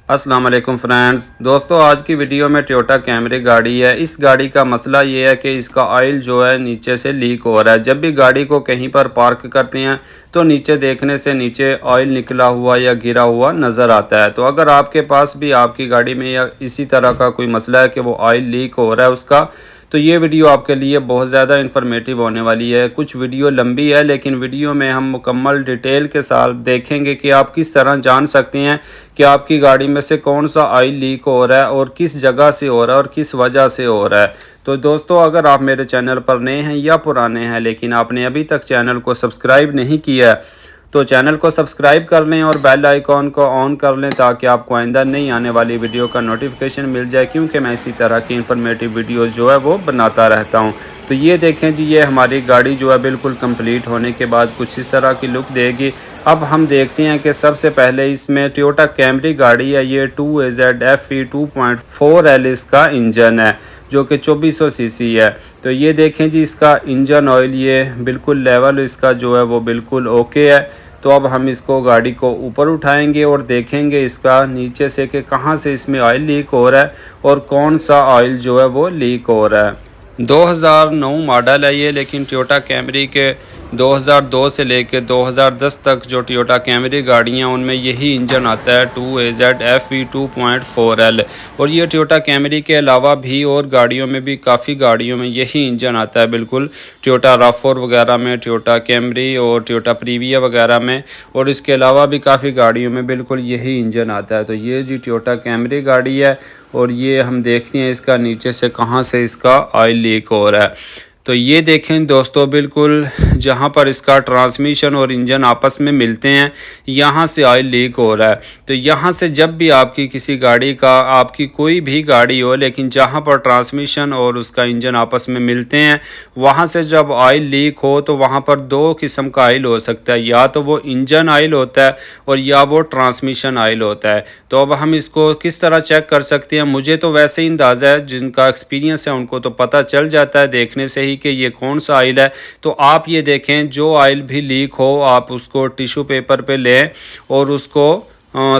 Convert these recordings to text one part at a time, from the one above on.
अस्सलाम वालेकुम फ्रेंड्स। दोस्तों आज की वीडियो में टोयोटा कैमरी गाड़ी है। इस गाड़ी का मसला ये है कि इसका ऑयल जो है नीचे से लीक हो रहा है। जब भी गाड़ी को कहीं पर पार्क करते हैं तो नीचे देखने से नीचे ऑयल निकला हुआ या गिरा हुआ नज़र आता है। तो अगर आपके पास भी आपकी गाड़ी में या इसी तरह का कोई मसला है कि वो ऑयल लीक हो रहा है उसका, तो ये वीडियो आपके लिए बहुत ज़्यादा इन्फॉर्मेटिव होने वाली है। कुछ वीडियो लंबी है लेकिन वीडियो में हम मुकम्मल डिटेल के साथ देखेंगे कि आप किस तरह जान सकते हैं कि आपकी गाड़ी में से कौन सा ऑयल लीक हो रहा है और किस जगह से हो रहा है और किस वजह से हो रहा है। तो दोस्तों अगर आप मेरे चैनल पर नए हैं या पुराने हैं लेकिन आपने अभी तक चैनल को सब्सक्राइब नहीं किया है तो चैनल को सब्सक्राइब कर लें और बेल आइकॉन को ऑन कर लें ताकि आपको आइंदा नहीं आने वाली वीडियो का नोटिफिकेशन मिल जाए, क्योंकि मैं इसी तरह की इन्फॉर्मेटिव वीडियोस जो है वो बनाता रहता हूं। तो ये देखें जी, ये हमारी गाड़ी जो है बिल्कुल कंप्लीट होने के बाद कुछ इस तरह की लुक देगी। अब हम देखते हैं कि सबसे पहले इसमें टोयोटा कैमरी गाड़ी है, ये 2AZ FE 2.4L इसका इंजन है जो कि 2400 सीसी है। तो ये देखें जी, इसका इंजन ऑयल ये बिल्कुल लेवल इसका जो है वो बिल्कुल ओके है। तो अब हम इसको गाड़ी को ऊपर उठाएंगे और देखेंगे इसका नीचे से कि कहाँ से इसमें ऑयल लीक हो रहा है और कौन सा ऑयल जो है वो लीक हो रहा है। 2009 मॉडल है ये, लेकिन टोयोटा कैमरी के 2002 से लेकर 2010 तक जो टोयोटा कैमरी गाड़ियाँ उनमें यही इंजन आता है 2AZ FE 2.4L। और ये टोयोटा कैमरी के अलावा भी और गाड़ियों में भी काफ़ी गाड़ियों में यही इंजन आता है, बिल्कुल टोयोटा RAV4 वगैरह में, टोयोटा कैमरी और टोयोटा प्रीविया वगैरह में, और इसके अलावा भी काफ़ी गाड़ियों में बिल्कुल यही इंजन आता है। तो ये जी टोयोटा कैमरी गाड़ी है और ये हम देखते हैं इसका नीचे से कहाँ से इसका ऑयल लीक हो रहा है। तो ये देखें दोस्तों, बिल्कुल जहाँ पर इसका ट्रांसमिशन और इंजन आपस में मिलते हैं यहाँ से ऑयल लीक हो रहा है। तो यहाँ से जब भी आपकी किसी गाड़ी का, आपकी कोई भी गाड़ी हो लेकिन जहाँ पर ट्रांसमिशन और उसका इंजन आपस में मिलते हैं वहाँ से जब ऑयल लीक हो तो वहाँ पर दो किस्म का ऑयल हो सकता है, या तो वो इंजन ऑयल होता है और या वो ट्रांसमिशन ऑयल होता है। तो अब हम इसको किस तरह चेक कर सकते हैं? मुझे तो वैसे ही अंदाज़ा है, जिनका एक्सपीरियंस है उनको तो पता चल जाता है देखने से ही कि ये कौन सा ऑयल है। तो आप ये देखें, जो ऑयल भी लीक हो आप उसको टिश्यू पेपर पे लें और उसको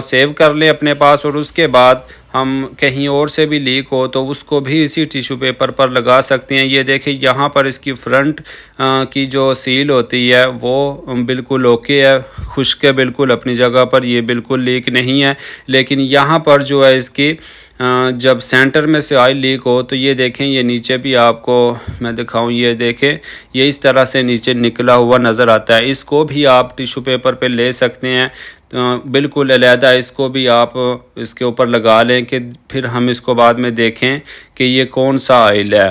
सेव कर लें अपने पास, और उसके बाद हम कहीं और से भी लीक हो तो उसको भी इसी टिश्यू पेपर पर लगा सकते हैं। ये देखिए यहाँ पर इसकी फ्रंट की जो सील होती है वो बिल्कुल ओके है, खुश्क है बिल्कुल अपनी जगह पर, ये बिल्कुल लीक नहीं है। लेकिन यहाँ पर जो है इसकी जब सेंटर में से ऑयल लीक हो तो ये देखें, ये नीचे भी आपको मैं दिखाऊं, ये देखें ये इस तरह से नीचे निकला हुआ नज़र आता है। इसको भी आप टिश्यू पेपर पे ले सकते हैं, तो बिल्कुल अलहदा इसको भी आप इसके ऊपर लगा लें कि फिर हम इसको बाद में देखें कि ये कौन सा ऑयल है।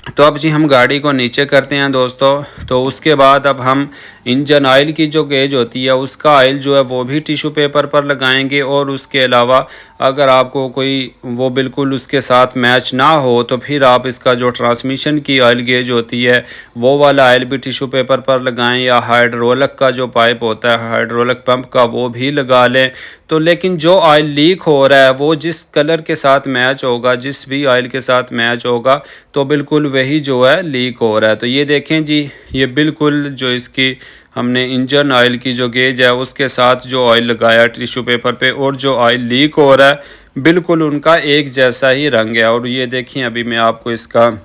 तो अब जी हम गाड़ी को नीचे करते हैं दोस्तों। तो उसके बाद अब हम इंजन ऑयल की जो गेज होती है उसका ऑयल जो है वो भी टिश्यू पेपर पर लगाएंगे, और उसके अलावा अगर आपको कोई वो बिल्कुल उसके साथ मैच ना हो तो फिर आप इसका जो ट्रांसमिशन की ऑयल गेज होती है वो वाला ऑयल भी टिश्यू पेपर पर लगाएं, या हाइड्रोलिक का जो पाइप होता है हाइड्रोलिक पंप का वो भी लगा लें। तो लेकिन जो ऑयल लीक हो रहा है वो जिस कलर के साथ मैच होगा, जिस भी ऑयल के साथ मैच होगा तो बिल्कुल वही जो है लीक हो रहा है। तो ये देखें जी, ये बिल्कुल जो इसकी हमने इंजन ऑयल की जो गेज है उसके साथ जो ऑयल लगाया टिश्यू पेपर पे और जो ऑयल लीक हो रहा है बिल्कुल उनका एक जैसा ही रंग है। और ये देखिए, अभी मैं आपको इसका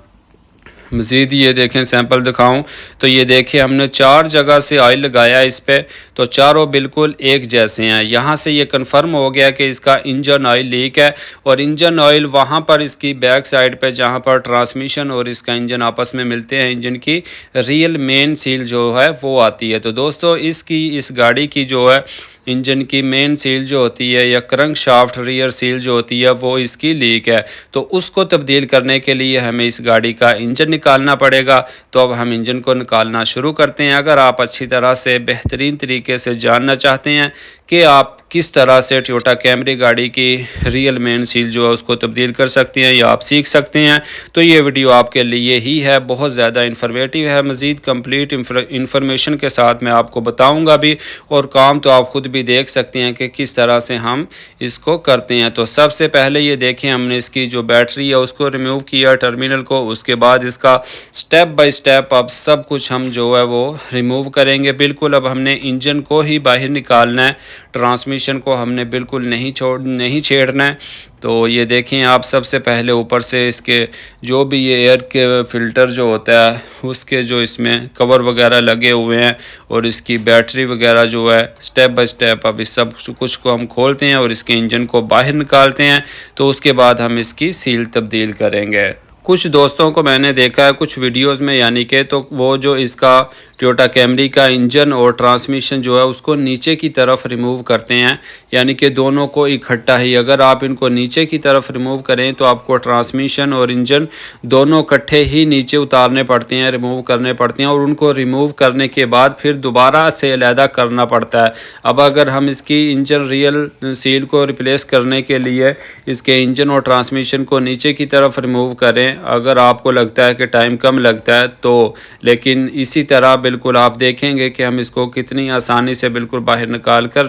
मज़ीद ये देखें सैंपल दिखाऊं तो ये देखें हमने 4 जगह से ऑयल लगाया इस पे, तो चारों बिल्कुल एक जैसे हैं। यहाँ से ये कंफर्म हो गया कि इसका इंजन ऑयल लीक है, और इंजन ऑयल वहाँ पर इसकी बैक साइड पे जहाँ पर ट्रांसमिशन और इसका इंजन आपस में मिलते हैं, इंजन की रियल मेन सील जो है वो आती है। तो दोस्तों इसकी, इस गाड़ी की जो है इंजन की मेन सील जो होती है या क्रंक शाफ्ट रियर सील जो होती है वो इसकी लीक है। तो उसको तब्दील करने के लिए हमें इस गाड़ी का इंजन निकालना पड़ेगा। तो अब हम इंजन को निकालना शुरू करते हैं। अगर आप अच्छी तरह से बेहतरीन तरीके से जानना चाहते हैं कि आप किस तरह से टोयोटा कैमरी गाड़ी की रियल मेन सील जो है उसको तब्दील कर सकते हैं या आप सीख सकते हैं, तो ये वीडियो आपके लिए ही है। बहुत ज़्यादा इन्फॉर्मेटिव है, मज़ीद कंप्लीट इंफॉर्मेशन के साथ मैं आपको बताऊंगा भी, और काम तो आप ख़ुद भी देख सकते हैं कि किस तरह से हम इसको करते हैं। तो सबसे पहले ये देखें, हमने इसकी जो बैटरी है उसको रिमूव किया टर्मिनल को, उसके बाद इसका स्टेप बाय स्टेप अब सब कुछ हम जो है वो रिमूव करेंगे बिल्कुल। अब हमने इंजन को ही बाहर निकालना है, ट्रांसमिशन ट्रांसमिशन को हमने बिल्कुल नहीं छेड़ना है। तो ये देखें आप, सबसे पहले ऊपर से इसके जो भी ये एयर के फ़िल्टर जो होता है उसके जो इसमें कवर वगैरह लगे हुए हैं और इसकी बैटरी वगैरह जो है स्टेप बाय स्टेप अब इस सब कुछ को हम खोलते हैं और इसके इंजन को बाहर निकालते हैं। तो उसके बाद हम इसकी सील तब्दील करेंगे। कुछ दोस्तों को मैंने देखा है कुछ वीडियोस में, यानी कि तो वो जो इसका टोयोटा कैमरी का इंजन और ट्रांसमिशन जो है उसको नीचे की तरफ रिमूव करते हैं, यानी कि दोनों को इकट्ठा ही। अगर आप इनको नीचे की तरफ रिमूव करें तो आपको ट्रांसमिशन और इंजन दोनों इकट्ठे ही नीचे उतारने पड़ते हैं, रिमूव करने पड़ते हैं, और उनको रिमूव करने के बाद फिर दोबारा से अलहदा करना पड़ता है। अब अगर हम इसकी इंजन रियल सील को रिप्लेस करने के लिए इसके इंजन और ट्रांसमिशन को नीचे की तरफ रिमूव करें, अगर आपको लगता है कि टाइम कम लगता है तो, लेकिन इसी तरह बिल्कुल आप देखेंगे कि हम इसको कितनी आसानी से बिल्कुल बाहर निकाल कर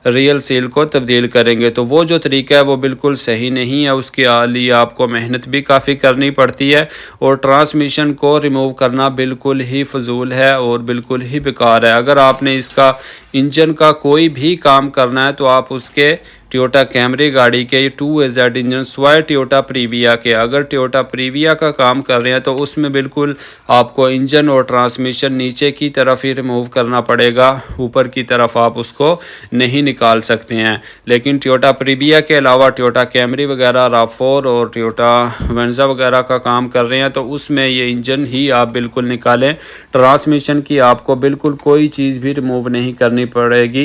रियल सील को तब्दील करेंगे। तो वो जो तरीका है वो बिल्कुल सही नहीं है, उसके लिए आपको मेहनत भी काफ़ी करनी पड़ती है और ट्रांसमिशन को रिमूव करना बिल्कुल ही फजूल है और बिल्कुल ही बेकार है। अगर आपने इसका इंजन का कोई भी काम करना है तो आप उसके टोयोटा कैमरी गाड़ी के 2AZ इंजन स्वाय टोयोटा प्रीविया के, अगर टोयोटा प्रीविया का काम कर रहे हैं तो उसमें बिल्कुल आपको इंजन और ट्रांसमिशन नीचे की तरफ ही रिमूव करना पड़ेगा, ऊपर की तरफ आप उसको नहीं निकाल सकते हैं। लेकिन टोयोटा प्रीविया के अलावा टोयोटा कैमरी वगैरह, RAV4 और टोयोटा वेंजा वगैरह का काम कर रहे हैं तो उसमें ये इंजन ही आप बिल्कुल निकालें। ट्रांसमिशन की आपको बिल्कुल कोई चीज़ भी रिमूव नहीं करनी पड़ेगी,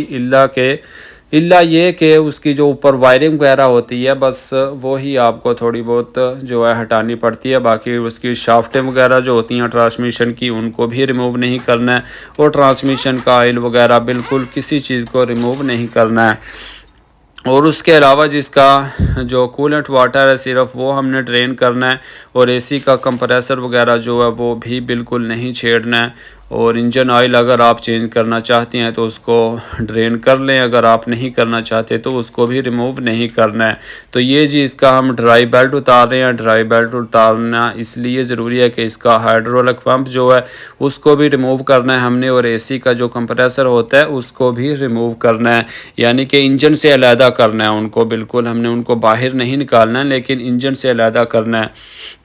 इल्ला ये कि उसकी जो ऊपर वायरिंग वगैरह होती है बस वो ही आपको थोड़ी बहुत जो है हटानी पड़ती है। बाकी उसकी शाफ्टें वगैरह जो होती हैं ट्रांसमिशन की उनको भी रिमूव नहीं करना है और ट्रांसमिशन का ऑयल वगैरह बिल्कुल किसी चीज़ को रिमूव नहीं करना है। और उसके अलावा जिसका जो कूलेंट वाटर है सिर्फ वो हमने ड्रेन करना है और एसी का कंप्रेसर वगैरह जो है वो भी बिल्कुल नहीं छेड़ना है। और इंजन ऑयल अगर आप चेंज करना चाहते हैं तो उसको ड्रेन कर लें, अगर आप नहीं करना चाहते तो उसको भी रिमूव नहीं करना है। तो ये जी इसका हम ड्राई बेल्ट उतार रहे हैं। ड्राई बेल्ट उतारना इसलिए ज़रूरी है कि इसका हाइड्रोलिक पंप जो है उसको भी रिमूव करना है हमने और एसी का जो कंप्रेसर होता है उसको भी रिमूव करना है, यानी कि इंजन से अलहदा करना है उनको, बिल्कुल हमने उनको बाहर नहीं निकालना है लेकिन इंजन से अलहदा करना है।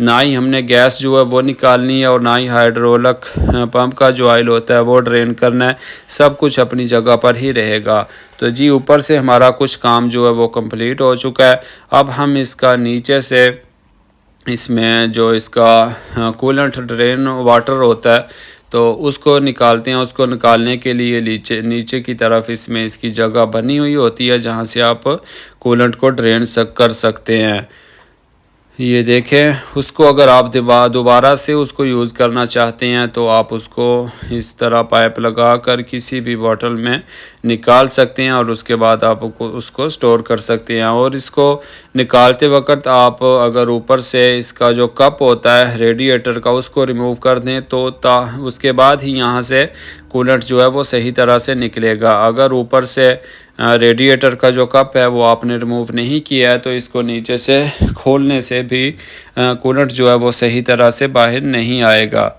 ना ही हमने गैस जो है वो निकालनी है और ना ही हाइड्रोलिक पंप का जो ऑयल होता है वो ड्रेन करना है, सब कुछ अपनी जगह पर ही रहेगा। तो जी ऊपर से हमारा कुछ काम जो है वो कंप्लीट हो चुका है। अब हम इसका नीचे से इसमें जो इसका कूलेंट ड्रेन वाटर होता है तो उसको निकालते हैं। उसको निकालने के लिए नीचे की तरफ इसमें इसकी जगह बनी हुई होती है जहां से आप कूलेंट को ड्रेन कर सकते हैं। ये देखें, उसको अगर आप दोबारा से उसको यूज़ करना चाहते हैं तो आप उसको इस तरह पाइप लगा कर किसी भी बॉटल में निकाल सकते हैं और उसके बाद आप उसको स्टोर कर सकते हैं। और इसको निकालते वक्त आप अगर ऊपर से इसका जो कप होता है रेडिएटर का उसको रिमूव कर दें तो उसके बाद ही यहाँ से कूलेंट जो है वो सही तरह से निकलेगा। अगर ऊपर से रेडिएटर का जो कप है वो आपने रिमूव नहीं किया है तो इसको नीचे से खोलने से भी कूलेंट जो है वो सही तरह से बाहर नहीं आएगा।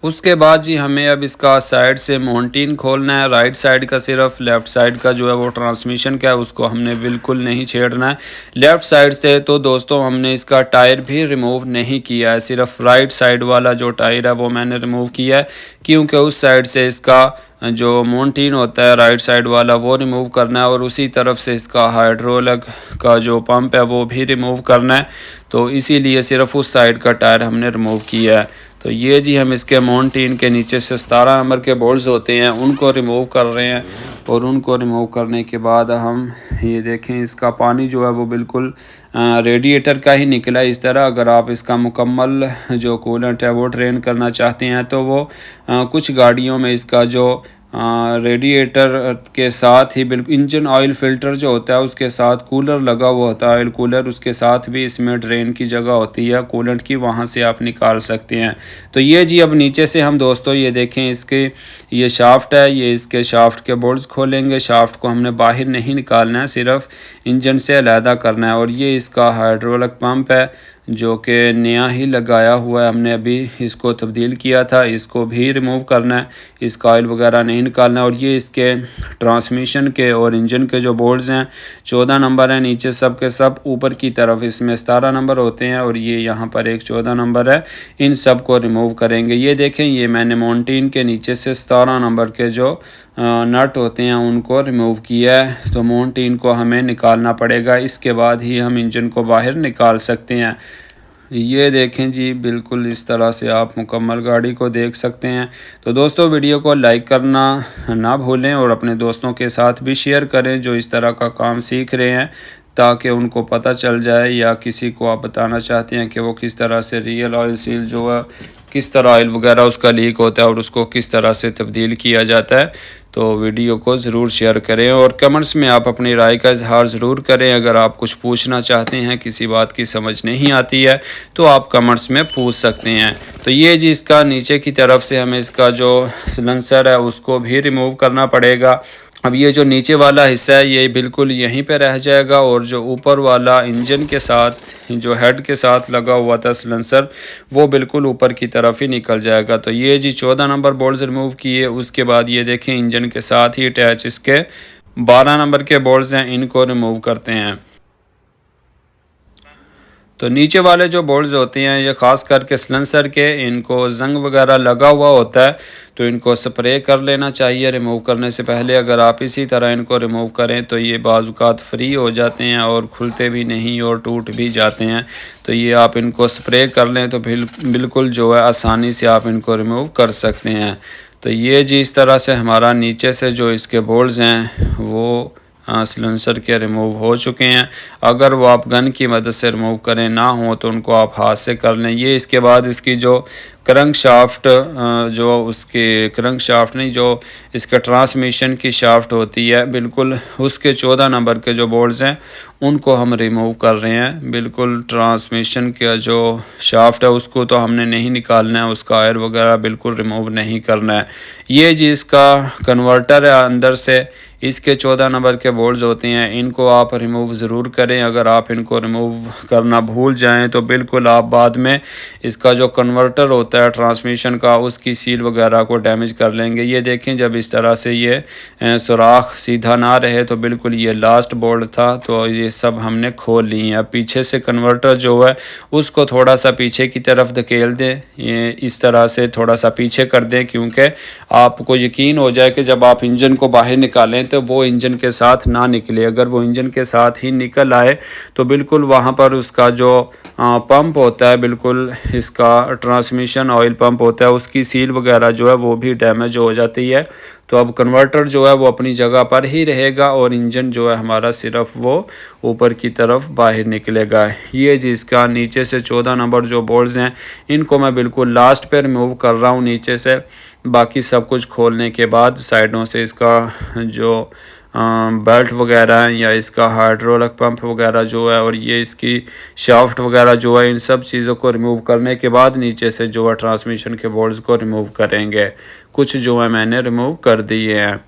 उसके बाद जी हमें अब इसका साइड से माउंटिन खोलना है। राइट साइड का सिर्फ, लेफ़्ट साइड का जो है वो ट्रांसमिशन का है उसको हमने बिल्कुल नहीं छेड़ना है। लेफ़्ट साइड से तो दोस्तों हमने इसका टायर भी रिमूव नहीं किया है, सिर्फ राइट साइड वाला जो टायर है वो मैंने रिमूव किया है क्योंकि उस साइड से इसका जो माउंटिन होता है राइट साइड वाला वो रिमूव करना है और उसी तरफ से इसका हाइड्रोलिक का जो पंप है वो भी रिमूव करना है। तो इसीलिए सिर्फ उस साइड का टायर हमने रिमूव किया है। तो ये जी हम इसके माउंटिन के नीचे से 17 नंबर के बोल्ट्स होते हैं उनको रिमूव कर रहे हैं और उनको रिमूव करने के बाद हम ये देखें इसका पानी जो है वो बिल्कुल रेडिएटर का ही निकला है इस तरह। अगर आप इसका मुकम्मल जो कूलेंट है वो ड्रेन करना चाहते हैं तो वो कुछ गाड़ियों में इसका जो रेडिएटर के साथ ही बिल्कुल इंजन ऑयल फ़िल्टर जो होता है उसके साथ कूलर लगा हुआ होता है, ऑयल कूलर, उसके साथ भी इसमें ड्रेन की जगह होती है कूलेंट की, वहाँ से आप निकाल सकते हैं। तो ये जी अब नीचे से हम दोस्तों ये देखें इसके ये शाफ्ट है, ये इसके शाफ्ट के बोल्ट्स खोलेंगे। शाफ्ट को हमने बाहर नहीं निकालना है, सिर्फ इंजन से अलहदा करना है। और ये इसका हाइड्रोलिक पंप है जो कि नया ही लगाया हुआ है, हमने अभी इसको तब्दील किया था। इसको भी रिमूव करना है, इसका ऑयल वगैरह नहीं निकालना है। और ये इसके ट्रांसमिशन के और इंजन के जो बोल्ट्स हैं 14 नंबर हैं नीचे सब के सब, ऊपर की तरफ इसमें 17 नंबर होते हैं और ये यहाँ पर एक 14 नंबर है। इन सब को रिमूव करेंगे। ये देखें, ये मैंने माउंटेन के नीचे से 17 नंबर के जो नट होते हैं उनको रिमूव किया है। तो माउंटेन को हमें निकालना पड़ेगा, इसके बाद ही हम इंजन को बाहर निकाल सकते हैं। ये देखें जी, बिल्कुल इस तरह से आप मुकम्मल गाड़ी को देख सकते हैं। तो दोस्तों वीडियो को लाइक करना ना भूलें और अपने दोस्तों के साथ भी शेयर करें जो इस तरह का काम सीख रहे हैं, ताकि उनको पता चल जाए, या किसी को आप बताना चाहते हैं कि वो किस तरह से रियल ऑयल सील जो है, किस तरह ऑयल वगैरह उसका लीक होता है और उसको किस तरह से तब्दील किया जाता है। तो वीडियो को ज़रूर शेयर करें और कमेंट्स में आप अपनी राय का इजहार ज़रूर करें। अगर आप कुछ पूछना चाहते हैं, किसी बात की समझ नहीं आती है, तो आप कमेंट्स में पूछ सकते हैं। तो ये जी, इसका नीचे की तरफ से हमें इसका जो सिलेंसर है उसको भी रिमूव करना पड़ेगा। अब ये जो नीचे वाला हिस्सा है ये बिल्कुल यहीं पे रह जाएगा और जो ऊपर वाला इंजन के साथ, जो हेड के साथ लगा हुआ था सिलेंसर, वो बिल्कुल ऊपर की तरफ ही निकल जाएगा। तो ये जी 14 नंबर बोल्ट्स रिमूव किए। उसके बाद ये देखें, इंजन के साथ ही अटैच इसके 12 नंबर के बोल्ट्स हैं, इनको रिमूव करते हैं। तो नीचे वाले जो बोल्ट्स होते हैं ये ख़ास करके सिलेंसर के, इनको जंग वगैरह लगा हुआ होता है, तो इनको स्प्रे कर लेना चाहिए रिमूव करने से पहले। अगर आप इसी तरह इनको रिमूव करें तो ये बाज़-औक़ात फ्री हो जाते हैं और खुलते भी नहीं और टूट भी जाते हैं। तो ये आप इनको स्प्रे कर लें तो बिल्कुल जो है आसानी से आप इनको रिमूव कर सकते हैं। तो ये जी इस तरह से हमारा नीचे से जो इसके बोल्ट्स हैं वो सिलेंसर के रिमूव हो चुके हैं। अगर वो आप गन की मदद से रिमूव करें, ना हो तो उनको आप हाथ से कर लें। ये इसके बाद इसकी जो क्रंक शाफ्ट, जो उसके क्रंक शाफ्ट नहीं, जो इसके ट्रांसमिशन की शाफ्ट होती है, बिल्कुल उसके 14 नंबर के जो बोल्ट्स हैं उनको हम रिमूव कर रहे हैं। बिल्कुल ट्रांसमिशन का जो शाफ्ट है उसको तो हमने नहीं निकालना है, उसका आयर वगैरह बिल्कुल रिमूव नहीं करना है। ये जी इसका कन्वर्टर है अंदर से, इसके 14 नंबर के बोल्ट्स होते हैं, इनको आप रिमूव ज़रूर करें। अगर आप इनको रिमूव करना भूल जाएं तो बिल्कुल आप बाद में इसका जो कन्वर्टर होता है ट्रांसमिशन का, उसकी सील वगैरह को डैमेज कर लेंगे। ये देखें, जब इस तरह से ये सुराख सीधा ना रहे तो बिल्कुल ये लास्ट बोल्ट था, तो ये सब हमने खोल ली हैं। अब पीछे से कन्वर्टर जो है उसको थोड़ा सा पीछे की तरफ धकेल दें, ये इस तरह से थोड़ा सा पीछे कर दें, क्योंकि आपको यकीन हो जाए कि जब आप इंजन को बाहर निकालें तो वो इंजन के साथ ना निकले। अगर वो इंजन के साथ ही निकल आए तो बिल्कुल वहाँ पर उसका जो पंप होता है, बिल्कुल इसका ट्रांसमिशन ऑयल पंप होता है, उसकी सील वगैरह जो है वो भी डैमेज हो जाती है। तो अब कन्वर्टर जो है वो अपनी जगह पर ही रहेगा और इंजन जो है हमारा सिर्फ वो ऊपर की तरफ बाहर निकलेगा। ये जिसका नीचे से 14 नंबर जो बोल्ट्स हैं इनको मैं बिल्कुल लास्ट पे रिमूव कर रहा हूँ नीचे से। बाकी सब कुछ खोलने के बाद साइडों से इसका जो बेल्ट वगैरह है या इसका हाइड्रोलिक पंप वगैरह जो है और ये इसकी शाफ्ट वगैरह जो है, इन सब चीज़ों को रिमूव करने के बाद नीचे से जो है ट्रांसमिशन के बोल्ट्स को रिमूव करेंगे। कुछ जो है मैंने रिमूव कर दिए हैं,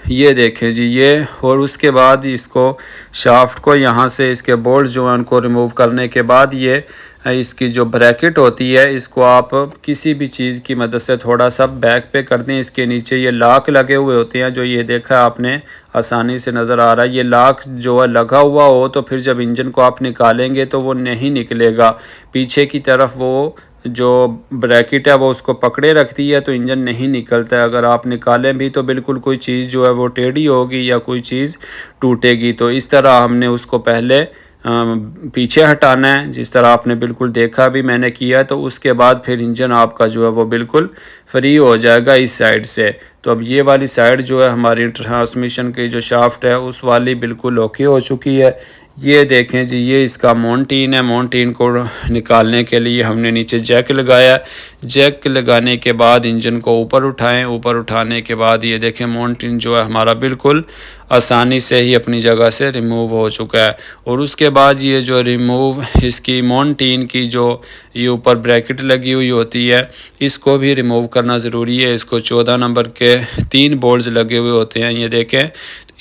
ये देखें जी ये। और उसके बाद इसको शाफ्ट को यहाँ से इसके बोल्ट्स जो हैं उनको रिमूव करने के बाद ये इसकी जो ब्रैकेट होती है इसको आप किसी भी चीज़ की मदद से थोड़ा सा बैक पे कर दें। इसके नीचे ये लॉक लगे हुए होते हैं, जो ये देखा आपने आसानी से नज़र आ रहा है। ये लॉक जो है लगा हुआ हो तो फिर जब इंजन को आप निकालेंगे तो वो नहीं निकलेगा। पीछे की तरफ वो जो ब्रैकेट है वो उसको पकड़े रखती है तो इंजन नहीं निकलता है। अगर आप निकालें भी तो बिल्कुल कोई चीज़ जो है वो टेढ़ी होगी या कोई चीज़ टूटेगी। तो इस तरह हमने उसको पहले पीछे हटाना है, जिस तरह आपने बिल्कुल देखा भी मैंने किया। तो उसके बाद फिर इंजन आपका जो है वो बिल्कुल फ्री हो जाएगा इस साइड से। तो अब ये वाली साइड जो है हमारी ट्रांसमिशन की जो शाफ्ट है उस वाली बिल्कुल ओके हो चुकी है। ये देखें जी, ये इसका माउंटेन है। माउंटेन को निकालने के लिए हमने नीचे जैक लगाया। जैक लगाने के बाद इंजन को ऊपर उठाएं। ऊपर उठाने के बाद ये देखें माउंटेन जो है हमारा बिल्कुल आसानी से ही अपनी जगह से रिमूव हो चुका है। और उसके बाद ये जो रिमूव इसकी माउंटेन की जो ये ऊपर ब्रैकेट लगी हुई होती है इसको भी रिमूव करना ज़रूरी है। इसको 14 नंबर के 3 बोल्ट्स लगे हुए होते हैं, ये देखें,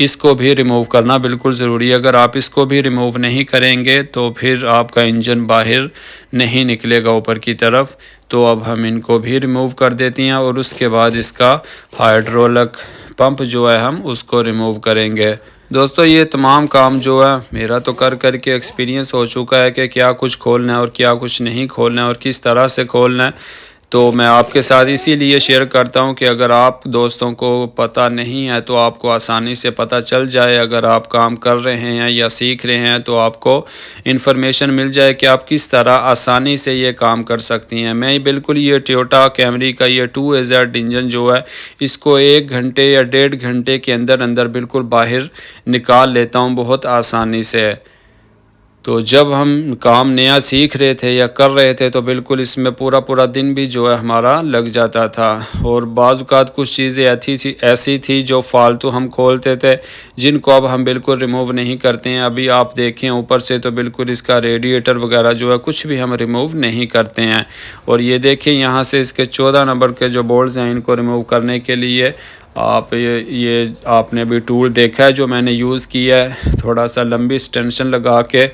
इसको भी रिमूव करना बिल्कुल ज़रूरी है। अगर आप इसको भी रिमूव नहीं करेंगे तो फिर आपका इंजन बाहर नहीं निकलेगा ऊपर की तरफ। तो अब हम इनको भी रिमूव कर देते हैं और उसके बाद इसका हाइड्रोलिक पंप जो है हम उसको रिमूव करेंगे। दोस्तों ये तमाम काम जो है मेरा तो कर के एक्सपीरियंस हो चुका है कि क्या कुछ खोलना है और क्या कुछ नहीं खोलना है और किस तरह से खोलना है। तो मैं आपके साथ इसीलिए शेयर करता हूं कि अगर आप दोस्तों को पता नहीं है तो आपको आसानी से पता चल जाए। अगर आप काम कर रहे हैं या सीख रहे हैं तो आपको इन्फॉर्मेशन मिल जाए कि आप किस तरह आसानी से ये काम कर सकती हैं। मैं बिल्कुल ये टोयोटा कैमरी का ये 2AZ इंजन जो है इसको 1 घंटे या 1.5 घंटे के अंदर अंदर बिल्कुल बाहर निकाल लेता हूँ बहुत आसानी से। तो जब हम काम नया सीख रहे थे या कर रहे थे तो बिल्कुल इसमें पूरा दिन भी जो है हमारा लग जाता था। और बाज़ औक़ात कुछ चीज़ें ऐसी थी जो फालतू हम खोलते थे जिनको अब हम बिल्कुल रिमूव नहीं करते हैं। अभी आप देखें ऊपर से तो बिल्कुल इसका रेडिएटर वगैरह जो है कुछ भी हम रिमूव नहीं करते हैं। और ये देखें यहाँ से इसके 14 नंबर के जो बोल्ट्स हैं इनको रिमूव करने के लिए आप ये आपने भी टूल देखा है जो मैंने यूज़ किया है, थोड़ा सा लंबी एक्सटेंशन लगा के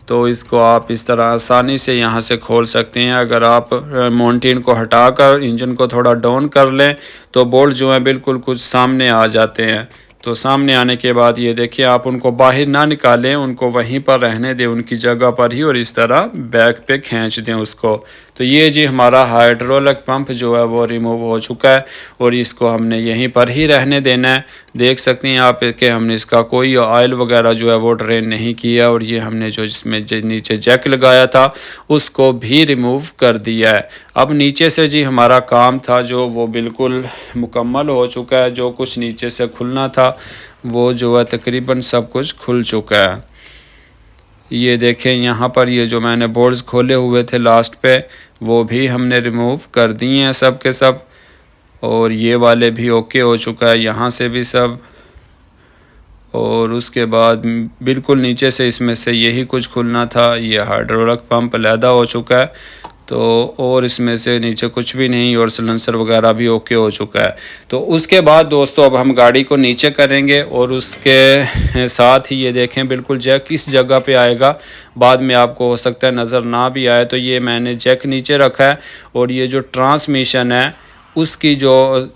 तो इसको आप इस तरह आसानी से यहाँ से खोल सकते हैं। अगर आप माउंटेन को हटाकर इंजन को थोड़ा डाउन कर लें तो बोल्ट जो है बिल्कुल कुछ सामने आ जाते हैं। तो सामने आने के बाद ये देखिए आप उनको बाहर ना निकालें, उनको वहीं पर रहने दें उनकी जगह पर ही और इस तरह बैक पे खींच दें उसको। तो ये जी हमारा हाइड्रोलिक पंप जो है वो रिमूव हो चुका है और इसको हमने यहीं पर ही रहने देना है। देख सकते हैं आप कि हमने इसका कोई ऑयल वगैरह जो है वो ड्रेन नहीं किया और ये हमने जो जिसमें नीचे जैक लगाया था उसको भी रिमूव कर दिया है। अब नीचे से जी हमारा काम था जो वो बिल्कुल मुकम्मल हो चुका है। जो कुछ नीचे से खुलना था वो जो है तकरीबन सब कुछ खुल चुका है। ये देखें यहाँ पर ये जो मैंने बोल्ट्स खोले हुए थे लास्ट पे वो भी हमने रिमूव कर दिए हैं सब के सब। और ये वाले भी ओके हो चुका है, यहाँ से भी सब। और उसके बाद बिल्कुल नीचे से इसमें से यही कुछ खुलना था। ये हाइड्रोलिक पंप अलहदा हो चुका है तो और इसमें से नीचे कुछ भी नहीं और सिलेंसर वगैरह भी ओके हो चुका है। तो उसके बाद दोस्तों अब हम गाड़ी को नीचे करेंगे और उसके साथ ही ये देखें बिल्कुल जैक किस जगह पे आएगा बाद में आपको हो सकता है नज़र ना भी आए। तो ये मैंने जैक नीचे रखा है और ये जो ट्रांसमिशन है उसकी जो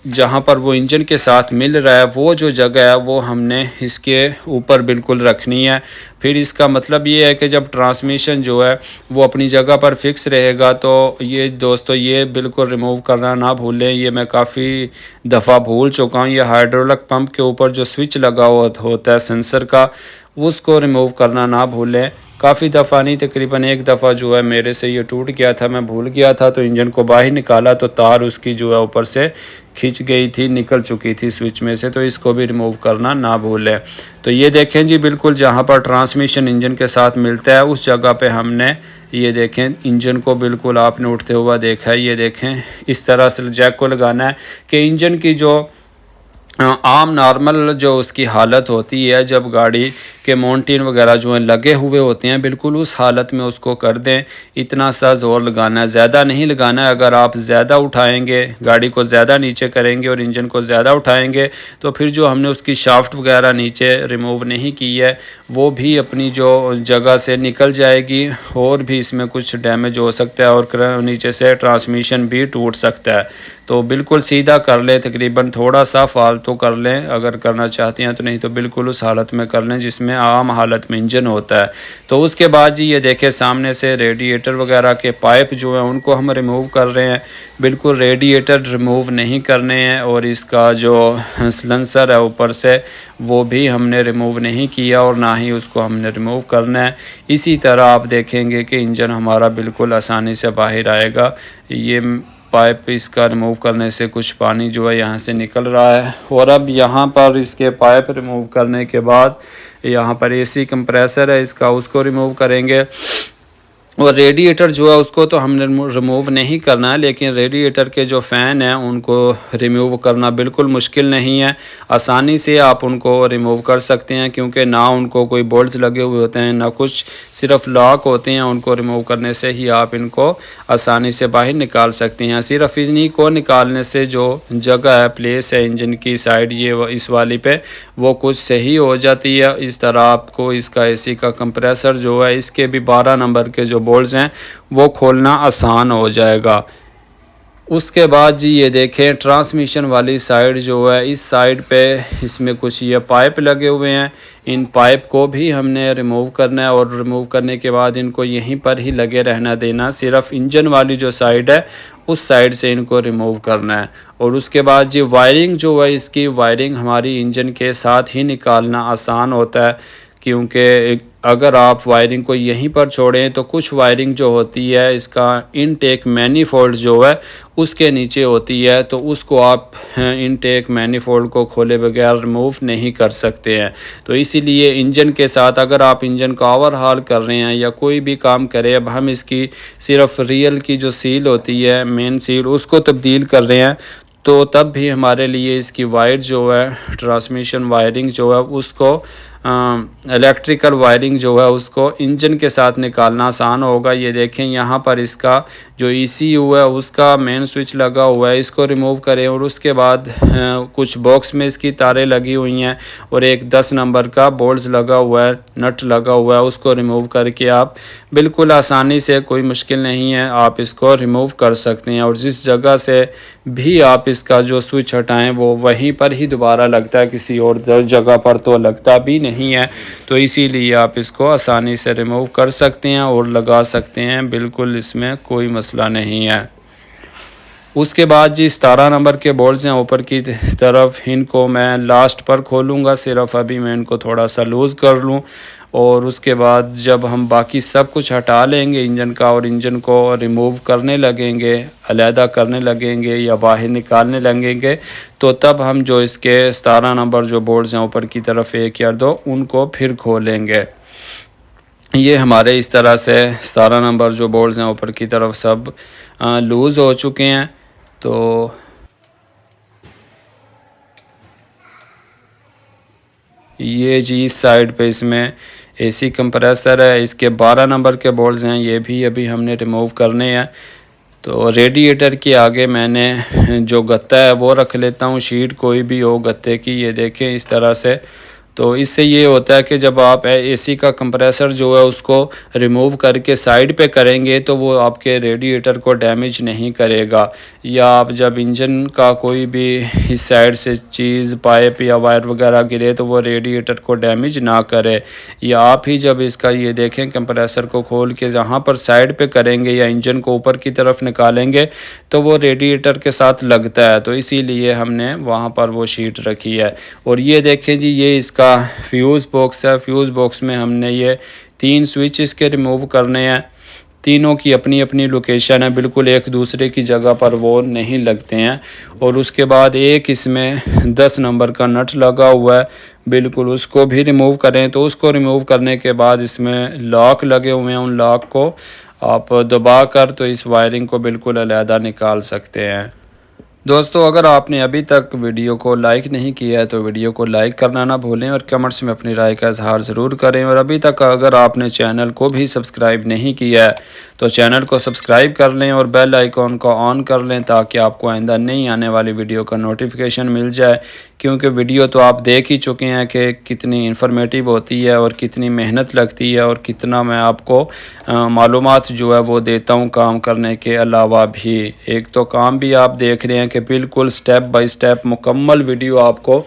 जहाँ पर वो इंजन के साथ मिल रहा है वो जो जगह है वो हमने इसके ऊपर बिल्कुल रखनी है। फिर इसका मतलब ये है कि जब ट्रांसमिशन जो है वो अपनी जगह पर फिक्स रहेगा तो ये दोस्तों ये बिल्कुल रिमूव करना ना भूलें। ये मैं काफ़ी दफ़ा भूल चुका हूँ। ये हाइड्रोलिक पंप के ऊपर जो स्विच लगा हुआ होता है सेंसर का उसको रिमूव करना ना भूलें। काफ़ी दफ़ा नहीं तकरीबन एक दफ़ा जो है मेरे से ये टूट गया था, मैं भूल गया था तो इंजन को बाहर निकाला तो तार उसकी जो है ऊपर से खिंच गई थी, निकल चुकी थी स्विच में से। तो इसको भी रिमूव करना ना भूलें। तो ये देखें जी बिल्कुल जहाँ पर ट्रांसमिशन इंजन के साथ मिलता है उस जगह पे हमने ये देखें इंजन को बिल्कुल आपने उठते हुआ देखा है। ये देखें इस तरह से जैक को लगाना है कि इंजन की जो आम नॉर्मल जो उसकी हालत होती है जब गाड़ी के माउंटेन वगैरह जो हैं लगे हुए होते हैं बिल्कुल उस हालत में उसको कर दें। इतना सा ज़ोर लगाना है, ज़्यादा नहीं लगाना है। अगर आप ज़्यादा उठाएंगे गाड़ी को ज़्यादा नीचे करेंगे और इंजन को ज़्यादा उठाएंगे तो फिर जो हमने उसकी शाफ्ट वगैरह नीचे रिमूव नहीं की है वो भी अपनी जो जगह से निकल जाएगी और भी इसमें कुछ डैमेज हो सकता है और नीचे से ट्रांसमिशन भी टूट सकता है। तो बिल्कुल सीधा कर लें, तकरीबन थोड़ा सा फालतू कर लें अगर करना चाहते हैं तो, नहीं तो बिल्कुल उस हालत में कर लें जिसमें आम हालत में इंजन होता है। तो उसके बाद जी ये देखें सामने से रेडिएटर वगैरह के पाइप जो हैं उनको हम रिमूव कर रहे हैं। बिल्कुल रेडिएटर रिमूव नहीं करने हैं और इसका जो सिलेंसर है ऊपर से वो भी हमने रिमूव नहीं किया और ना ही उसको हमने रिमूव करना है। इसी तरह आप देखेंगे कि इंजन हमारा बिल्कुल आसानी से बाहर आएगा। ये पाइप इसका रिमूव करने से कुछ पानी जो है यहाँ से निकल रहा है। और अब यहाँ पर इसके पाइप रिमूव करने के बाद यहाँ पर एसी कंप्रेसर है इसका उसको रिमूव करेंगे। और रेडिएटर जो है उसको तो हमने रिमूव नहीं करना है, लेकिन रेडिएटर के जो फ़ैन हैं उनको रिमूव करना बिल्कुल मुश्किल नहीं है। आसानी से आप उनको रिमूव कर सकते हैं, क्योंकि ना उनको कोई बोल्ट्स लगे हुए होते हैं ना कुछ, सिर्फ लॉक होते हैं। उनको रिमूव करने से ही आप इनको आसानी से बाहर निकाल सकते हैं। सिर्फ इन्हीं को निकालने से जो जगह है, प्लेस है इंजन की साइड, ये इस वाली पे वो कुछ सही हो जाती है। इस तरह आपको इसका एसी का कंप्रेसर जो है, इसके भी 12 नंबर के जो बोल्ट्स हैं वो खोलना आसान हो जाएगा। उसके बाद जी ये देखें ट्रांसमिशन वाली साइड जो है, इस साइड पे इसमें कुछ ये पाइप लगे हुए हैं। इन पाइप को भी हमने रिमूव करना है, और रिमूव करने के बाद इनको यहीं पर ही लगे रहना देना। सिर्फ इंजन वाली जो साइड है उस साइड से इनको रिमूव करना है। और उसके बाद जी वायरिंग जो है, इसकी वायरिंग हमारी इंजन के साथ ही निकालना आसान होता है, क्योंकि अगर आप वायरिंग को यहीं पर छोड़ें तो कुछ वायरिंग जो होती है इसका इनटेक मैनीफोल्ड जो है उसके नीचे होती है, तो उसको आप इनटेक मैनीफोल्ड को खोले बगैर रिमूव नहीं कर सकते हैं। तो इसीलिए इंजन के साथ अगर आप इंजन का ओवरहाल कर रहे हैं या कोई भी काम करें, अब हम इसकी सिर्फ रियल की जो सील होती है, मेन सील, उसको तब्दील कर रहे हैं, तो तब भी हमारे लिए इसकी वायर जो है, ट्रांसमिशन वायरिंग जो है उसको, इलेक्ट्रिकल वायरिंग जो है उसको इंजन के साथ निकालना आसान होगा। ये देखें यहाँ पर इसका जो ECU है उसका मेन स्विच लगा हुआ है, इसको रिमूव करें। और उसके बाद कुछ बॉक्स में इसकी तारें लगी हुई हैं और एक 10 नंबर का बोल्ट्स लगा हुआ है, नट लगा हुआ है, उसको रिमूव करके आप बिल्कुल आसानी से, कोई मुश्किल नहीं है, आप इसको रिमूव कर सकते हैं। और जिस जगह से भी आप इसका जो स्विच हटाएं वो वहीं पर ही दोबारा लगता है, किसी और जगह पर तो लगता भी नहीं है। तो इसीलिए आप इसको आसानी से रिमूव कर सकते हैं और लगा सकते हैं, बिल्कुल इसमें कोई मसला नहीं है। उसके बाद जी 17 नंबर के बोल्ट्स हैं ऊपर की तरफ, इनको मैं लास्ट पर खोलूँगा। सिर्फ अभी मैं इनको थोड़ा सा लूज़ कर लूँ, और उसके बाद जब हम बाकी सब कुछ हटा लेंगे इंजन का और इंजन को रिमूव करने लगेंगे, अलहदा करने लगेंगे या बाहर निकालने लगेंगे, तो तब हम जो इसके 17 नंबर जो बोल्ट्स हैं ऊपर की तरफ 1 या 2, उनको फिर खोलेंगे। ये हमारे इस तरह से 17 नंबर जो बोल्ट्स हैं ऊपर की तरफ सब लूज़ हो चुके हैं। तो ये जी इस साइड पे इसमें एसी कंप्रेसर है, इसके 12 नंबर के बोल्ट्स हैं, ये भी अभी हमने रिमूव करने हैं। तो रेडिएटर के आगे मैंने जो गत्ता है वो रख लेता हूँ, शीट कोई भी हो गत्ते की, ये देखें इस तरह से। तो इससे ये होता है कि जब आप एसी का कंप्रेसर जो है उसको रिमूव करके साइड पे करेंगे तो वो आपके रेडिएटर को डैमेज नहीं करेगा, या आप जब इंजन का कोई भी इस साइड से चीज़, पाइप या वायर वगैरह गिरे तो वो रेडिएटर को डैमेज ना करे। या आप ही जब इसका ये देखें कंप्रेसर को खोल के जहाँ पर साइड पे करेंगे या इंजन को ऊपर की तरफ निकालेंगे तो वो रेडिएटर के साथ लगता है, तो इसीलिए हमने वहाँ पर वो शीट रखी है। और ये देखें जी, ये इसका फ्यूज़ बॉक्स है। फ्यूज़ बॉक्स में हमने ये 3 स्विच इसके रिमूव करने हैं। तीनों की अपनी अपनी लोकेशन है, बिल्कुल एक दूसरे की जगह पर वो नहीं लगते हैं। और उसके बाद एक इसमें 10 नंबर का नट लगा हुआ है, बिल्कुल उसको भी रिमूव करें। तो उसको रिमूव करने के बाद इसमें लॉक लगे हुए हैं, उन लॉक को आप दबा कर तो इस वायरिंग को बिल्कुल अलहदा निकाल सकते हैं। दोस्तों, अगर आपने अभी तक वीडियो को लाइक नहीं किया है तो वीडियो को लाइक करना ना भूलें और कमेंट्स में अपनी राय का इजहार ज़रूर करें। और अभी तक अगर आपने चैनल को भी सब्सक्राइब नहीं किया है तो चैनल को सब्सक्राइब कर लें और बेल आइकॉन को ऑन कर लें, ताकि आपको आइंदा नहीं आने वाली वीडियो का नोटिफिकेशन मिल जाए। क्योंकि वीडियो तो आप देख ही चुके हैं कि कितनी इन्फॉर्मेटिव होती है और कितनी मेहनत लगती है, और कितना मैं आपको मालूमात जो है वो देता हूँ काम करने के अलावा भी। एक तो काम भी आप देख रहे हैं कि बिल्कुल स्टेप बाय स्टेप मुकम्मल वीडियो आपको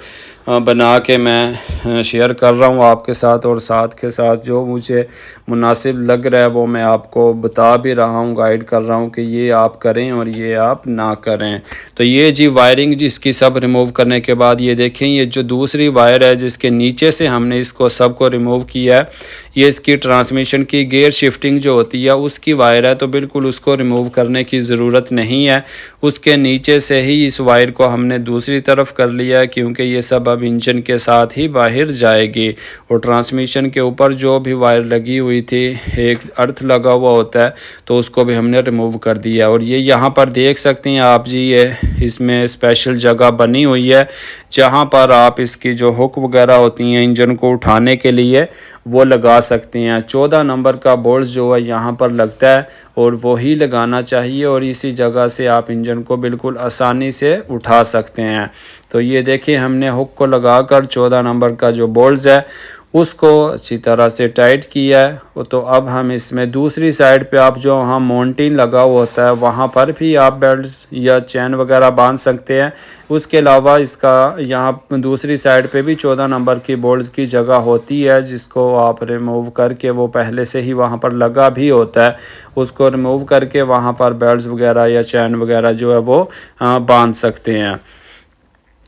बना के मैं शेयर कर रहा हूँ आपके साथ, और साथ के साथ जो मुझे मुनासिब लग रहा है वो मैं आपको बता भी रहा हूँ, गाइड कर रहा हूँ कि ये आप करें और ये आप ना करें। तो ये जी वायरिंग जिसकी सब रिमूव करने के बाद ये देखें, ये जो दूसरी वायर है जिसके नीचे से हमने इसको सब को रिमूव किया है, ये इसकी ट्रांसमिशन की गियर शिफ्टिंग जो होती है उसकी वायर है, तो बिल्कुल उसको रिमूव करने की ज़रूरत नहीं है। उसके नीचे से ही इस वायर को हमने दूसरी तरफ कर लिया, क्योंकि ये सब अब इंजन के साथ ही बाहर जाएगी। और ट्रांसमिशन के ऊपर जो भी वायर लगी हुई थी, एक अर्थ लगा हुआ होता है, तो उसको भी हमने रिमूव कर दिया। और ये यहाँ पर देख सकते हैं आप जी, ये इसमें स्पेशल जगह बनी हुई है जहाँ पर आप इसकी जो हुक वगैरह होती हैं इंजन को उठाने के लिए वो लगा सकते हैं। 14 नंबर का बोल्ट जो है यहाँ पर लगता है और वही लगाना चाहिए, और इसी जगह से आप इंजन को बिल्कुल आसानी से उठा सकते हैं। तो ये देखिए, हमने हुक को लगाकर 14 नंबर का जो बोल्ट है उसको अच्छी तरह से टाइट किया है। तो अब हम इसमें दूसरी साइड पे आप जो वहाँ माउंटिंग लगा हुआ होता है वहाँ पर भी आप बेल्ट या चैन वगैरह बांध सकते हैं। उसके अलावा इसका यहाँ दूसरी साइड पे भी 14 नंबर की बोल्ट्स की जगह होती है, जिसको आप रिमूव करके, वो पहले से ही वहाँ पर लगा भी होता है, उसको रिमूव करके वहाँ पर बेल्ट वगैरह या चैन वगैरह जो है वो बांध सकते हैं।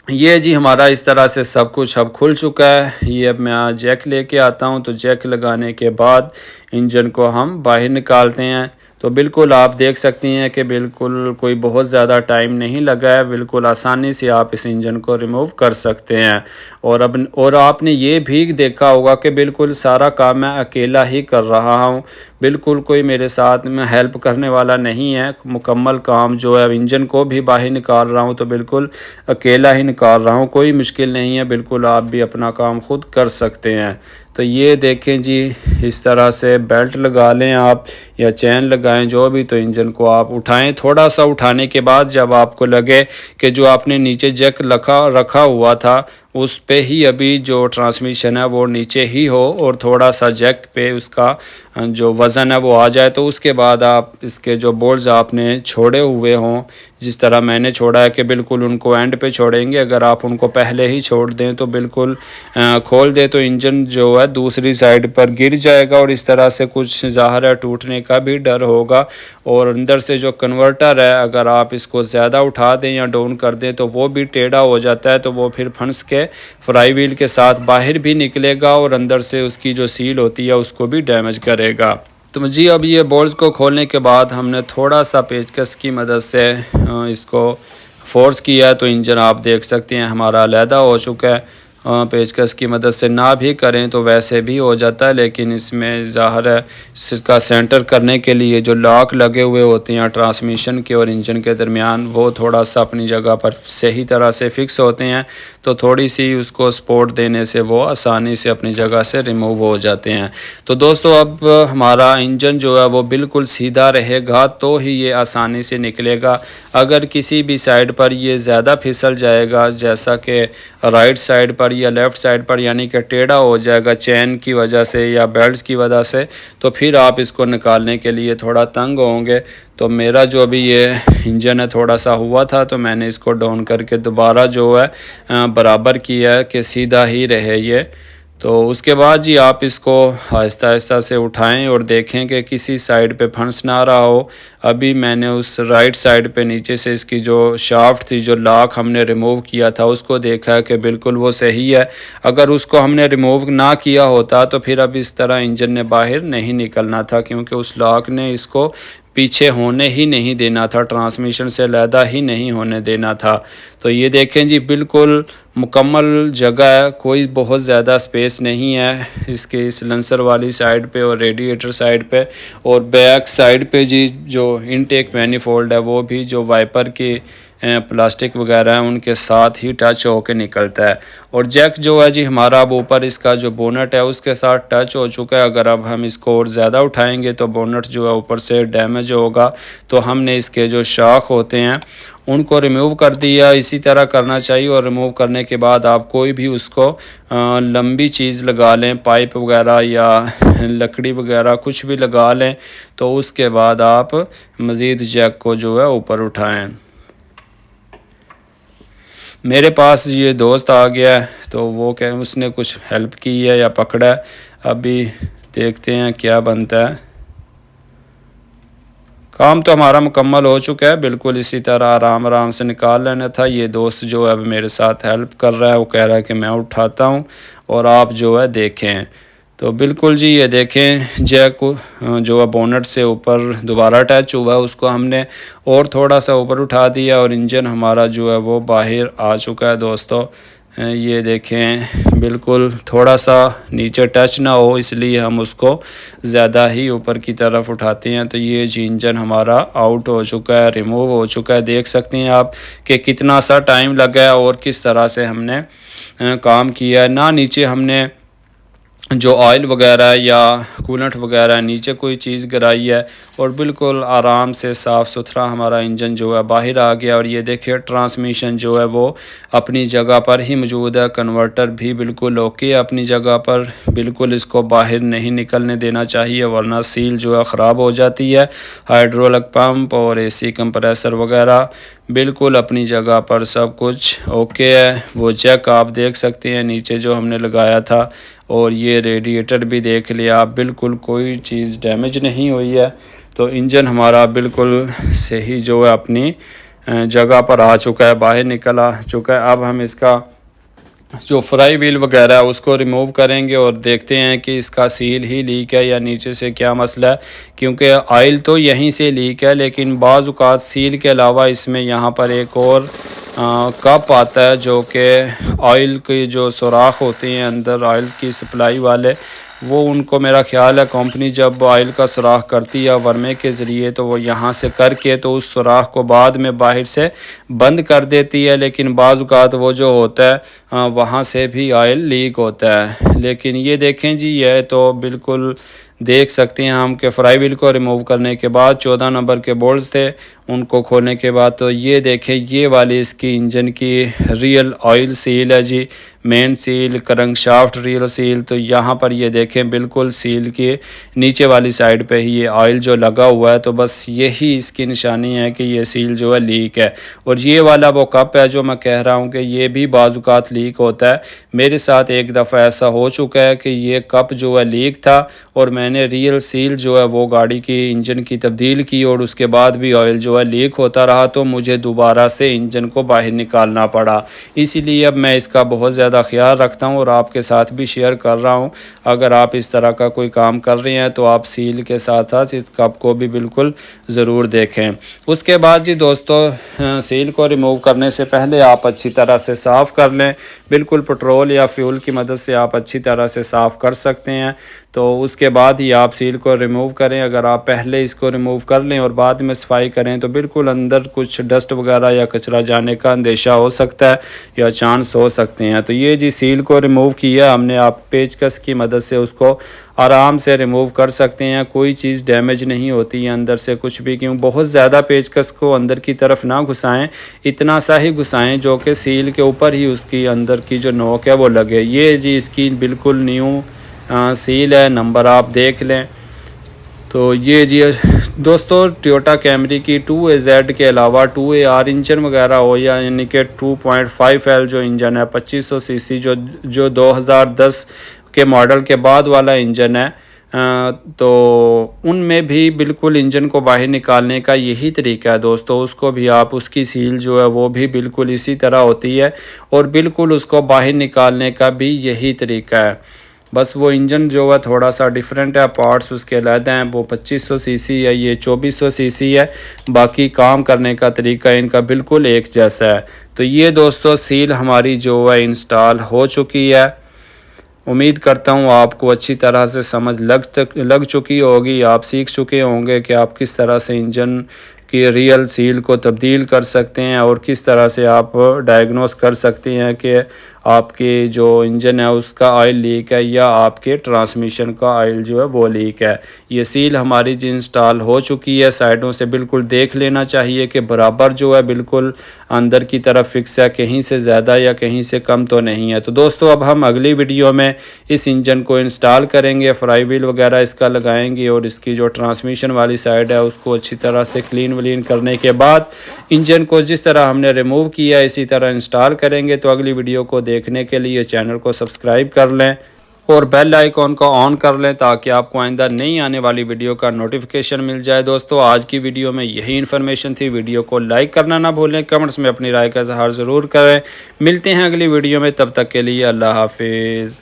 ये जी हमारा इस तरह से सब कुछ अब खुल चुका है। ये अब मैं जैक लेके आता हूँ, तो जैक लगाने के बाद इंजन को हम बाहर निकालते हैं। तो बिल्कुल आप देख सकती हैं कि बिल्कुल कोई बहुत ज़्यादा टाइम नहीं लगा है, बिल्कुल आसानी से आप इस इंजन को रिमूव कर सकते हैं। और आपने ये भी देखा होगा कि बिल्कुल सारा काम मैं अकेला ही कर रहा हूँ, बिल्कुल कोई मेरे साथ में हेल्प करने वाला नहीं है। मुकम्मल काम जो है इंजन को भी बाहर निकाल रहा हूँ तो बिल्कुल अकेला ही निकाल रहा हूँ, कोई मुश्किल नहीं है, बिल्कुल आप भी अपना काम खुद कर सकते हैं। तो ये देखें जी, इस तरह से बेल्ट लगा लें आप या चैन लगाएं जो भी, तो इंजन को आप उठाएं। थोड़ा सा उठाने के बाद जब आपको लगे कि जो आपने नीचे जैक रखा हुआ था उस पे ही अभी जो ट्रांसमिशन है वो नीचे ही हो और थोड़ा सा जैक पे उसका जो वज़न है वो आ जाए, तो उसके बाद आप इसके जो बोल्ट्स आपने छोड़े हुए हों, जिस तरह मैंने छोड़ा है कि बिल्कुल उनको एंड पे छोड़ेंगे। अगर आप उनको पहले ही छोड़ दें तो बिल्कुल खोल दें तो इंजन जो है दूसरी साइड पर गिर जाएगा और इस तरह से कुछ ज़ाहिर है टूटने का भी डर होगा। और अंदर से जो कन्वर्टर है, अगर आप इसको ज़्यादा उठा दें या डाउन कर दें तो वो भी टेढ़ा हो जाता है, तो वो फिर फंस के फ्राई व्हील के साथ बाहर भी निकलेगा और अंदर से उसकी जो सील होती है उसको भी डैमेज करेगा। तो जी अब ये बोल्ट्स को खोलने के बाद हमने थोड़ा सा पेचकस की मदद से इसको फोर्स किया है, तो इंजन आप देख सकते हैं हमारा अलहदा हो चुका है। पेचकस की मदद से ना भी करें तो वैसे भी हो जाता है, लेकिन इसमें ज़ाहिर है इसका सेंटर करने के लिए जो लॉक लगे हुए होते हैं ट्रांसमिशन के और इंजन के दरमियान, वो थोड़ा सा अपनी जगह पर सही तरह से फिक्स होते हैं, तो थोड़ी सी उसको सपोर्ट देने से वो आसानी से अपनी जगह से रिमूव हो जाते हैं। तो दोस्तों अब हमारा इंजन जो है वो बिल्कुल सीधा रहेगा तो ही ये आसानी से निकलेगा। अगर किसी भी साइड पर ये ज़्यादा फिसल जाएगा, जैसा कि राइट साइड पर या लेफ़्ट साइड पर, यानी कि टेढ़ा हो जाएगा चैन की वजह से या बेल्ट्स की वजह से, तो फिर आप इसको निकालने के लिए थोड़ा तंग होंगे। तो मेरा जो अभी ये इंजन है थोड़ा सा हुआ था, तो मैंने इसको डाउन करके दोबारा जो है बराबर किया है कि सीधा ही रहे ये। तो उसके बाद जी आप इसको आहिस्ता आहिस्ता से उठाएं और देखें कि किसी साइड पे फंस ना रहा हो। अभी मैंने उस राइट साइड पे नीचे से इसकी जो शाफ्ट थी, जो लॉक हमने रिमूव किया था, उसको देखा कि बिल्कुल वो सही है। अगर उसको हमने रिमूव ना किया होता तो फिर अब इस तरह इंजन ने बाहर नहीं निकलना था, क्योंकि उस लॉक ने इसको पीछे होने ही नहीं देना था, ट्रांसमिशन से अलहदा ही नहीं होने देना था। तो ये देखें जी, बिल्कुल मुकम्मल जगह है, कोई बहुत ज़्यादा स्पेस नहीं है इसके सिलेंसर वाली साइड पे और रेडिएटर साइड पे। और बैक साइड पे जी जो इनटेक मैनिफोल्ड है वो भी जो वाइपर के प्लास्टिक वगैरह हैं उनके साथ ही टच होकर निकलता है। और जैक जो है जी हमारा अब ऊपर इसका जो बोनट है उसके साथ टच हो चुका है। अगर अब हम इसको और ज़्यादा उठाएंगे तो बोनट जो है ऊपर से डैमेज होगा, तो हमने इसके जो शॉक होते हैं उनको रिमूव कर दिया। इसी तरह करना चाहिए, और रिमूव करने के बाद आप कोई भी उसको लंबी चीज़ लगा लें, पाइप वगैरह या लकड़ी वगैरह कुछ भी लगा लें, तो उसके बाद आप मज़ीद जैक को जो है ऊपर उठाएं। मेरे पास ये दोस्त आ गया है, तो वो क्या उसने कुछ हेल्प की है या पकड़ा है, अभी देखते हैं क्या बनता है। काम तो हमारा मुकम्मल हो चुका है, बिल्कुल इसी तरह आराम आराम से निकाल लेना था। ये दोस्त जो है अब मेरे साथ हेल्प कर रहा है, वो कह रहा है कि मैं उठाता हूँ और आप जो है देखें। तो बिल्कुल जी ये देखें जैक जो है बोनट से ऊपर दोबारा अटैच हुआ है, उसको हमने और थोड़ा सा ऊपर उठा दिया और इंजन हमारा जो है वो बाहर आ चुका है दोस्तों। ये देखें बिल्कुल थोड़ा सा नीचे टच ना हो इसलिए हम उसको ज़्यादा ही ऊपर की तरफ उठाते हैं। तो ये जी इंजन हमारा आउट हो चुका है, रिमूव हो चुका है। देख सकते हैं आप कि कितना सा टाइम लगा है और किस तरह से हमने काम किया है। ना नीचे हमने जो ऑयल वगैरह या कूलेंट वगैरह नीचे कोई चीज़ गिराई है और बिल्कुल आराम से साफ़ सुथरा हमारा इंजन जो है बाहर आ गया। और ये देखिए ट्रांसमिशन जो है वो अपनी जगह पर ही मौजूद है, कन्वर्टर भी बिल्कुल ओके है अपनी जगह पर। बिल्कुल इसको बाहर नहीं निकलने देना चाहिए वरना सील जो है ख़राब हो जाती है। हाइड्रोलिक पंप और एसी कंप्रेसर वगैरह बिल्कुल अपनी जगह पर सब कुछ ओके है। वो जैक आप देख सकते हैं नीचे जो हमने लगाया था और ये रेडिएटर भी देख लिया आप, बिल्कुल कोई चीज़ डैमेज नहीं हुई है। तो इंजन हमारा बिल्कुल सही जो है अपनी जगह पर आ चुका है, बाहर निकल आ चुका है। अब हम इसका जो फ्राई व्हील वगैरह है उसको रिमूव करेंगे और देखते हैं कि इसका सील ही लीक है या नीचे से क्या मसला है। क्योंकि ऑयल तो यहीं से लीक है लेकिन बाज़ औक़ात सील के अलावा इसमें यहाँ पर एक और कप आता है जो कि ऑयल के जो सुराख होते हैं अंदर ऑयल की सप्लाई वाले, वो उनको मेरा ख़्याल है कंपनी जब ऑयल का सुराख करती है वर्मे के ज़रिए तो वो यहाँ से करके तो उस सुराख को बाद में बाहर से बंद कर देती है। लेकिन बाज़ औक़ात वो जो होता है वहाँ से भी ऑयल लीक होता है। लेकिन ये देखें जी ये तो बिल्कुल देख सकते हैं हम कि फ्राई व्हील को रिमूव करने के बाद 14 नंबर के बोल्ट्स थे, उनको खोलने के बाद तो ये देखें ये वाली इसकी इंजन की रियल ऑयल सील है जी, main seal crankshaft real seal. तो यहाँ पर ये देखें बिल्कुल सील के नीचे वाली साइड पे ही ये ऑयल जो लगा हुआ है, तो बस यही इसकी निशानी है कि ये सील जो है लीक है। और ये वाला वो कप है जो मैं कह रहा हूँ कि ये भी बाज़ औक़ात लीक होता है। मेरे साथ एक दफ़ा ऐसा हो चुका है कि ये कप जो है लीक था और मैंने रियल सील जो है वो गाड़ी की इंजन की तब्दील की और उसके बाद भी ऑयल जो है लीक होता रहा, तो मुझे दोबारा से इंजन को बाहर निकालना पड़ा। इसीलिए अब मैं इसका बहुत ज़्यादा ख्याल रखता हूँ और आपके साथ भी शेयर कर रहा हूँ। अगर आप इस तरह का कोई काम कर रहे हैं तो आप सील के साथ साथ इस कप को भी बिल्कुल ज़रूर देखें। उसके बाद जी दोस्तों सील को रिमूव करने से पहले आप अच्छी तरह से साफ़ कर लें। बिल्कुल पेट्रोल या फ्यूल की मदद से आप अच्छी तरह से साफ़ कर सकते हैं। तो उसके बाद ही आप सील को रिमूव करें। अगर आप पहले इसको रिमूव कर लें और बाद में सफाई करें तो बिल्कुल अंदर कुछ डस्ट वगैरह या कचरा जाने का अंदेशा हो सकता है या चांस हो सकते हैं। तो ये जी सील को रिमूव किया हमने, आप पेचकस की मदद से उसको आराम से रिमूव कर सकते हैं। कोई चीज़ डैमेज नहीं होती है अंदर से कुछ भी। क्यों बहुत ज़्यादा पेचकस को अंदर की तरफ ना घुसाएं, इतना सा ही घुसाएं जो कि सील के ऊपर ही उसकी अंदर की जो नोक है वो लगे। ये जी इसकी बिल्कुल न्यू सील है, नंबर आप देख लें। तो ये जी दोस्तों टोयोटा कैमरी की 2AZ के अलावा 2AR इंजन वगैरह हो या यानी कि 2.5L जो इंजन है 2500 सीसी जो 2010 के मॉडल के बाद वाला इंजन है, तो उनमें भी बिल्कुल इंजन को बाहर निकालने का यही तरीका है दोस्तों। उसको भी आप उसकी सील जो है वो भी बिल्कुल इसी तरह होती है और बिल्कुल उसको बाहर निकालने का भी यही तरीका है। बस वो इंजन जो है थोड़ा सा डिफरेंट है, पार्ट्स उसके अलहदा हैं। वो 2500 सीसी है, ये 2400 सीसी है। बाकी काम करने का तरीका इनका बिल्कुल एक जैसा है। तो ये दोस्तों सील हमारी जो है इंस्टॉल हो चुकी है। उम्मीद करता हूँ आपको अच्छी तरह से समझ लग चुकी होगी। आप सीख चुके होंगे कि आप किस तरह से इंजन की रियल सील को तब्दील कर सकते हैं और किस तरह से आप डायग्नोस कर सकते हैं कि आपके जो इंजन है उसका ऑयल लीक है या आपके ट्रांसमिशन का ऑयल जो है वो लीक है। ये सील हमारी जी इंस्टॉल हो चुकी है। साइडों से बिल्कुल देख लेना चाहिए कि बराबर जो है बिल्कुल अंदर की तरफ फिक्स है, कहीं से ज़्यादा या कहीं से कम तो नहीं है। तो दोस्तों अब हम अगली वीडियो में इस इंजन को इंस्टॉल करेंगे, फ्राई व्हील वगैरह इसका लगाएंगे और इसकी जो ट्रांसमिशन वाली साइड है उसको अच्छी तरह से क्लीन व्लीन करने के बाद इंजन को जिस तरह हमने रिमूव किया इसी तरह इंस्टॉल करेंगे। तो अगली वीडियो को देखने के लिए चैनल को सब्सक्राइब कर लें और बेल आइकॉन को ऑन कर लें ताकि आपको आइंदा नई आने वाली वीडियो का नोटिफिकेशन मिल जाए। दोस्तों आज की वीडियो में यही इन्फॉर्मेशन थी। वीडियो को लाइक करना ना भूलें, कमेंट्स में अपनी राय का इजहार ज़रूर करें। मिलते हैं अगली वीडियो में, तब तक के लिए अल्लाह हाफिज़।